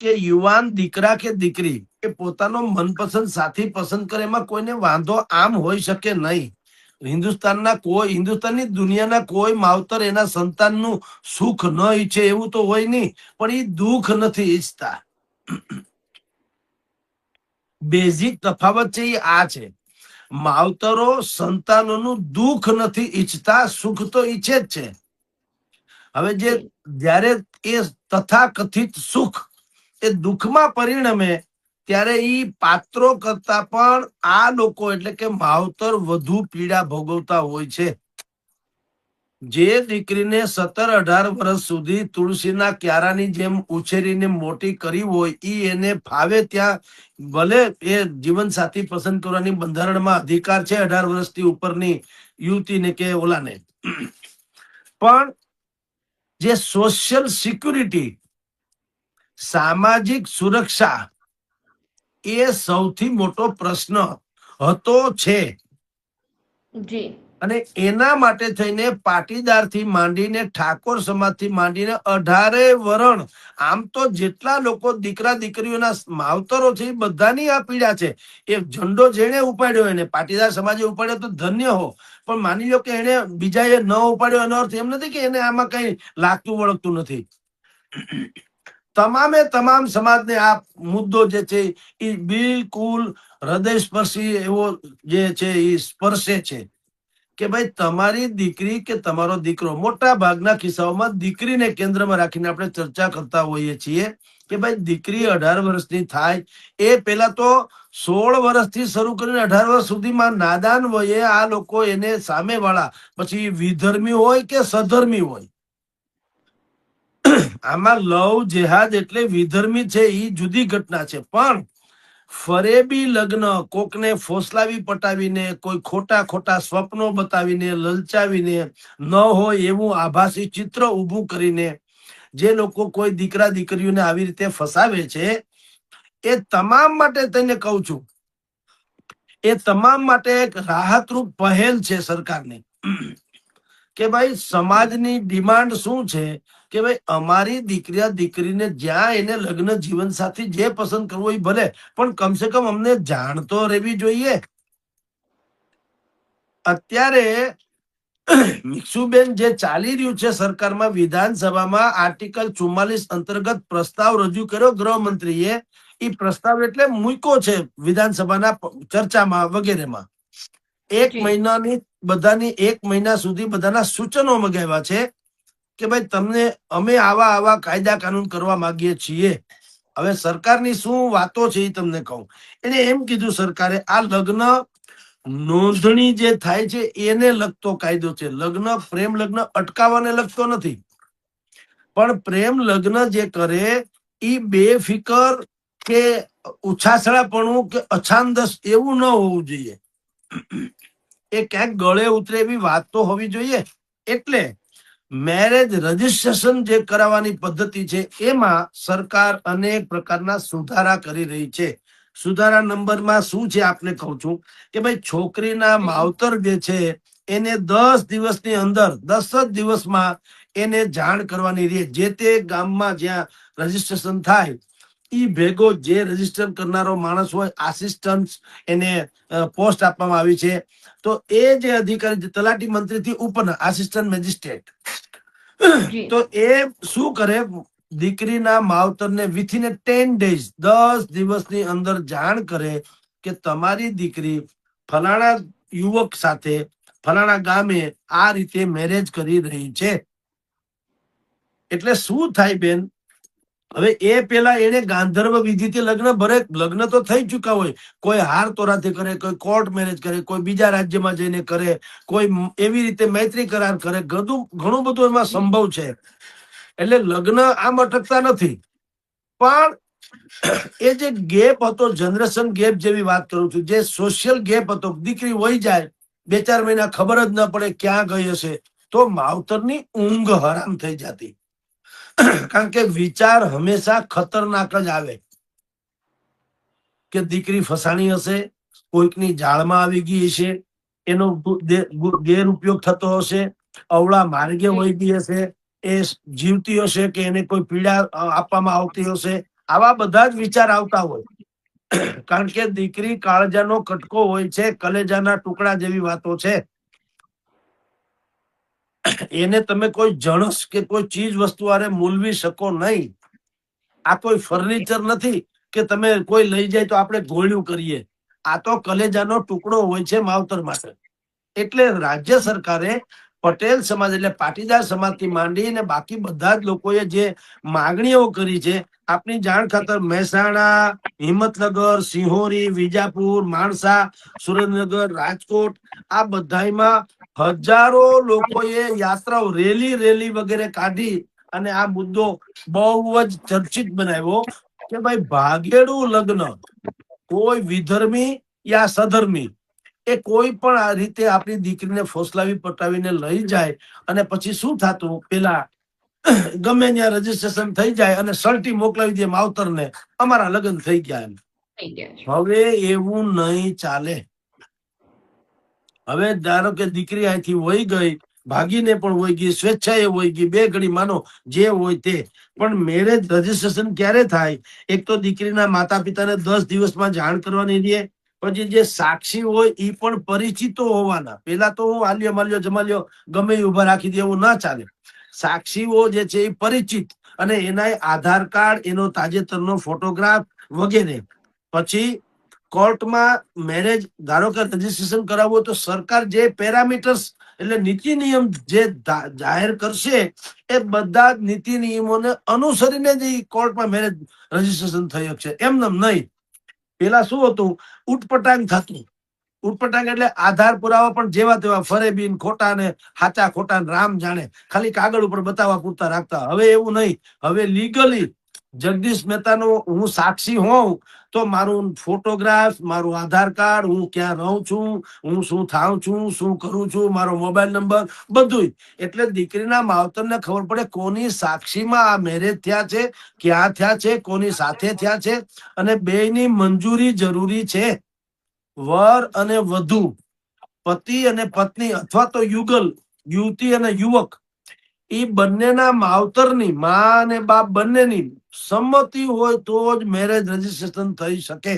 કે યુવાન દીકરા કે દીકરી એ પોતાનો મનપસંદ સાથી પસંદ કરે એમાં કોઈને વાંધો આમ હોઈ શકે નહીં. હિન્દુસ્તાનની દુનિયાના કોઈ માવતર એના સંતાનનું સુખ ન ઈચ્છે એવું તો હોય નહીં, પણ એ દુઃખ નથી ઈચ્છતા. બેઝિક તફાવત છે એ આ છે. માવતરો સંતાનોનું દુઃખ નથી ઈચ્છતા, સુખ તો ઈચ્છે જ છે. હવે જ્યારે એ તથાકથિત સુખ એ દુઃખમાં પરિણમે ત્યારે ઈ પાત્રો કરતા પણ આ લોકો એટલે કે માવતર વધુ પીડા ભોગવતા હોય છે. જે દીકરીને 17-18 વર્ષ સુધી તુલસીના ક્યારાની જેમ ઉછેરીને મોટી કરી હોય ઈ એને ફાવે ત્યાં ભલે એ જીવન સાથી પસંદ કરવાની બંધારણમાં અધિકાર છે 18 વર્ષથી ઉપરની યુવતીને કે ઓલાને, પણ જે સોશિયલ સિક્યુરિટી, સામાજિક સુરક્ષા એ સૌથી મોટો પ્રશ્ન હતો છે. અને એના માટે થઈને પાટીદાર થી માંડીને ઠાકોર સમાજ થી માંડીને 18 વરણ, આમ તો જેટલા લોકો દીકરા દીકરીઓના માવતરો છે એ બધાની આ પીડા છે. એ ઝંડો જેને ઉપાડ્યો એને પાટીદાર સમાજે ઉપાડ્યો તો ધન્ય હો, પણ માની લો કે એને બીજાએ ન ઉપાડ્યો એનો અર્થ એમ નથી કે એને આમાં કઈ લાગતું વળગતું નથી. તમામે તમામ સમાજને આ મુદ્દો જે છે એ બિલકુલ હૃદયસ્પર્શી એવો જે છે એ સ્પર્શે છે કે ભાઈ તમારી દીકરી કે તમારો દીકરો, મોટા ભાગના કિસ્સાઓમાં દીકરીને કેન્દ્રમાં રાખીને આપણે ચર્ચા કરતા હોઈએ છીએ કે ભાઈ દીકરી 18 વર્ષની થાય એ પેલા તો 16 વર્ષથી શરૂ કરીને 18 વર્ષ સુધીમાં નાદાન વયે આ લોકો એને સામેવાળા, પછી વિધર્મી હોય કે સધર્મી હોય, આમાં લવ જેહાદ એટલે વિધર્મી છે એ જુદી ઘટના છે, પણ ફરેબી લગ્ન કોકને ફોસલાવી પટાવીને, કોઈ ખોટા ખોટા સ્વપ્નો બતાવીને, લલચાવીને, ન હોય એવું આભાસી ચિત્ર ઊભું કરીને જે લોકો કોઈ દીકરા દીકરીઓને આવી રીતે ફસાવે છે, એ તમામ માટે તેને કહું છું, એ તમામ માટે એક રાહતરૂપ પહેલ છે સરકારની કે ભાઈ સમાજની ડિમાન્ડ શું છે કે ભાઈ અમારી દીકરીને જ્યાં એને લગ્ન જીવન સાથી જે પસંદ કરવો એ ભલે, પણ કમસે કમ અમને જાણ તો રહેવી જોઈએ. અત્યારે મિક્ષુબેન જે ચાલી રહ્યું છે સરકારમાં, વિધાનસભામાં આર્ટિકલ 44 અંતર્ગત પ્રસ્તાવ રજૂ કર્યો ગૃહમંત્રીએ, એ પ્રસ્તાવ એટલે મૂક્યો છે વિધાનસભાના ચર્ચામાં વગેરેમાં. 1 મહિનાની બધાની 1 મહિના સુધી બધાના સૂચનો મગાવ્યા છે કે ભાઈ તમને અમે આવા કાયદા કાનૂન કરવા માંગીએ છીએ. હવે સરકારની શું વાતો છે એ તમને કહું. એને એમ કીધું સરકારે આ લગ્ન નોંધણી જે થાય છે એને લગતો કાયદો છે. લગ્ન પ્રેમ લગ્ન અટકાવવાને લગતો નથી, પણ પ્રેમ લગ્ન જે કરે એ બેફિકર કે ઉછાસળાપણું કે અછાંદસ એવું ન હોવું જોઈએ. એ ક્યાંક ગળે ઉતરે એવી વાત તો હોવી જોઈએ. એટલે મેરેજ રજીસ્ટ્રેશન જે કરાવવાની પદ્ધતિ છે એમાં સરકાર અનેક પ્રકારના સુધારા કરી રહી છે. સુધારા નંબરમાં શું છે આપને કહું છું કે ભાઈ છોકરીના માવતર જે છે એને 10 દિવસની અંદર 10 જ દિવસમાં એને જાણ કરવાની રહે. જે તે ગામમાં જ્યાં રજીસ્ટ્રેશન થાય ઈ ભેગો જે રજીસ્ટર કરનારો માણસ હોય, આસિસ્ટન્ટ એને પોસ્ટ આપવામાં આવી છે, તો એ જે અધિકારી તલાટી મંત્રી થી ઉપરના આસિસ્ટન્ટ મેજિસ્ટ્રેટ, તો એ શું કરે, દીકરીના માવતરને વિથિન 10 days 10 દિવસની અંદર જાણ કરે કે તમારી દીકરી ફલાણા યુવક સાથે ફલાણા ગામે આ રીતે મેરેજ કરી રહી છે. એટલે શું થાય બેન, હવે એ પેલા એને ગાંધર્વ વિધિથી લગ્ન તો થઈ ચુકા હોય, કોઈ હાર તોરાથી કરે, કોઈ કોર્ટ મેરેજ કરે, કોઈ બીજા રાજ્યમાં જઈને કરે, કોઈ એવી રીતે મૈત્રી કરાર કરે, ઘણું બધું એમાં સંભવ છે. એટલે લગ્ન આમ અટકતા નથી, પણ એ જે ગેપ હતો, જનરેશન ગેપ જેવી વાત કરું છું, જે સોશિયલ ગેપ હતો, દીકરી વહી જાય 2-4 મહિના ખબર જ ન પડે ક્યાં ગઈ હશે, તો માવતરની ઊંઘ હરામ થઈ જતી. કારણ કે વિચાર હંમેશા ખતરનાક જ આવે કે દીકરી ફસાણી હશે, કોઈકની જાળમાં આવી ગઈ હશે, એનો ગેરઉપયોગ થતો હશે, અવળા માર્ગે વહી ગઈ હશે, એ જીવતી હશે કે એને કોઈ પીડા આપવામાં આવતી હશે, આવા બધા જ વિચાર આવતા હોય. કારણ કે દીકરી કાળજાનો કટકો હોય છે, કલેજાના ટુકડા જેવી વાતો છે. એને તમે કોઈ જણસ કે કોઈ ચીજ વસ્તુ આરે મૂલવી શકો નહીં. આ કોઈ ફર્નિચર નથી કે તમે કોઈ લઈ જાય તો આપણે ગોળ્યું કરીએ. આ તો કલેજાનો ટુકડો હોય છે માવતર માટે. એટલે રાજ્ય સરકારે પટેલ સમાજ એટલે પાટીદાર સમાજથી માંડીને બાકી બધા જ લોકોએ જે માગણીઓ કરી છે, આપની જાણ ખાતર મહેસાણા, હિંમતનગર, સિંહોરી, વિજાપુર, માણસા, સુરેન્દ્રનગર, રાજકોટ આ બધામાં હજારો લોકોએ યાત્રાઓ રેલી વગેરે કાઢી અને આ મુદ્દો બહુ જ ચર્ચિત બનાવ્યો કે ભાઈ ભાગેડું લગ્ન કોઈ વિધર્મી યા સધર્મી એ કોઈ પણ આ રીતે આપણી દીકરીને ફોસલાવી પટાવીને લઈ જાય અને પછી શું થતું, પેલા ગમે ત્યાં રજીસ્ટ્રેશન થઈ જાય અને સર્ટી મોકલાવી દે માવતરને, અમારા લગ્ન થઈ ગયા એમ. હવે એવું નહીં ચાલે. હવે ધારો કે દીકરી અહીંથી વહી ગઈ, ભાગીને પણ વહી ગઈ, સ્વેચ્છાએ વહી ગઈ, બે ઘડી માનો જે હોય તે, પણ મેરેજ રજીસ્ટ્રેશન ક્યારે થાય? એક તો દીકરીના માતા પિતાને 10 દિવસમાં જાણ કરવાની રહે. પછી જે સાક્ષી હોય એ પણ પરિચિતો હોવાના. પેલા તો હું આલ્યો માલ્યો જમાલ્યો ગમે ઉભા રાખી દે એવું ના ચાલે. સાક્ષીઓ જે છે એ પરિચિત અને એના આધાર કાર્ડ, એનો તાજેતરનો ફોટોગ્રાફ વગેરે. પછી કોર્ટમાં મેરેજ ધારો કે રજીસ્ટ્રેશન કરાવવું તો સરકાર જે પેરામીટર્સ એટલે નીતિ નિયમ જે જાહેર કરશે એ બધા જ નીતિ નિયમોને અનુસરીને જ કોર્ટમાં મેરેજ રજીસ્ટ્રેશન થઈ શકશે, એમને નહીં. પેલા શું હતું, ઉટપટાંગ થતું. ઉટપટાંગ એટલે આધાર પુરાવા પણ જેવા તેવા ફરેબીન ખોટા ને હાચા ખોટા રામ જાણે, ખાલી કાગળ ઉપર બતાવવા પૂરતા રાખતા. હવે એવું નહીં. હવે લીગલી જગદીશ મહેતાનો હું સાક્ષી હોઉં તો મારું ફોટોગ્રાફ, મારું આધાર કાર્ડ, હું ક્યાં રહું છું, હું શું થાઉં છું, શું કરું છું, મારો મોબાઈલ નંબર બધું. એટલે દીકરીના માવતરને ખબર પડે કોની સાક્ષીમાં આ મેરેજ થયા છે, ક્યાં થયા છે, કોની સાથે થયા છે, અને બેયની મંજૂરી જરૂરી છે. વર અને વધુ, પતિ અને પત્ની અથવા તો યુગલ, યુવતી અને યુવક, એ બંનેના માવતરની મા અને બાપ બંનેની સંમતિ હોય તો જ મેરેજ રજીસ્ટ્રેશન થઈ શકે.